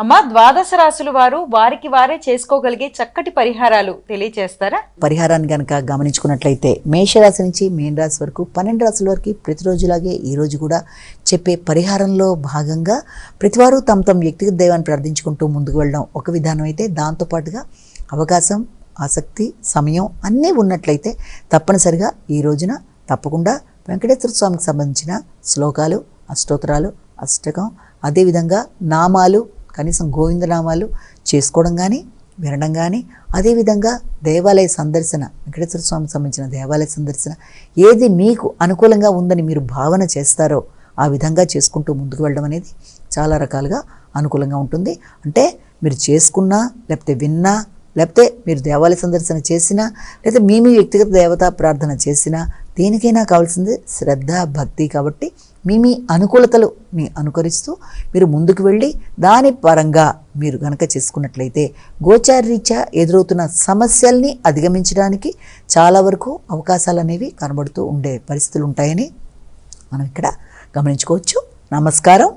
అమ్మా, ద్వాదశ రాశుల వారు వారికి వారే చేసుకోగలిగే చక్కటి పరిహారాలు తెలియచేస్తారా? పరిహారాన్ని కనుక గమనించుకున్నట్లయితే మేషరాశి నుంచి మీన రాశి వరకు 12 రాశుల వరకు ప్రతిరోజులాగే ఈ రోజు కూడా చెప్పే పరిహారంలో భాగంగా ప్రతివారు తమ వ్యక్తిగత దైవాన్ని ప్రార్థించుకుంటూ ముందుకు వెళ్ళడం ఒక విధానం అయితే, దాంతోపాటుగా అవకాశం, ఆసక్తి, సమయం అన్నీ ఉన్నట్లయితే తప్పనిసరిగా ఈ రోజున తప్పకుండా వెంకటేశ్వర స్వామికి సంబంధించిన శ్లోకాలు, అష్టోత్తరాలు, అష్టకం, అదేవిధంగా నామాలు, కనీసం గోవిందనామాలు చేసుకోవడం కానీ వినడం కానీ, అదేవిధంగా దేవాలయ సందర్శన, వెంకటేశ్వర స్వామికి సంబంధించిన దేవాలయ సందర్శన ఏది మీకు అనుకూలంగా ఉందని మీరు భావన చేస్తారో ఆ విధంగా చేసుకుంటూ ముందుకు వెళ్ళడం అనేది చాలా రకాలుగా అనుకూలంగా ఉంటుంది. అంటే మీరు చేసుకున్నా, లేకపోతే విన్నా, లేకపోతే మీరు దేవాలయ సందర్శన చేసినా, లేకపోతే మీ వ్యక్తిగత దేవతా ప్రార్థన చేసినా, దేనికైనా కావాల్సింది శ్రద్ధ, భక్తి. కాబట్టి మీ అనుకూలతలుని అనుకరిస్తూ మీరు ముందుకు వెళ్ళి దాని పరంగా మీరు గనక చేసుకున్నట్లయితే గోచారరీత్యా ఎదురవుతున్న సమస్యల్ని అధిగమించడానికి చాలా వరకు అవకాశాలు అనేవి కనబడుతూ ఉండే పరిస్థితులు ఉంటాయని మనం ఇక్కడ గమనించుకోవచ్చు. నమస్కారం.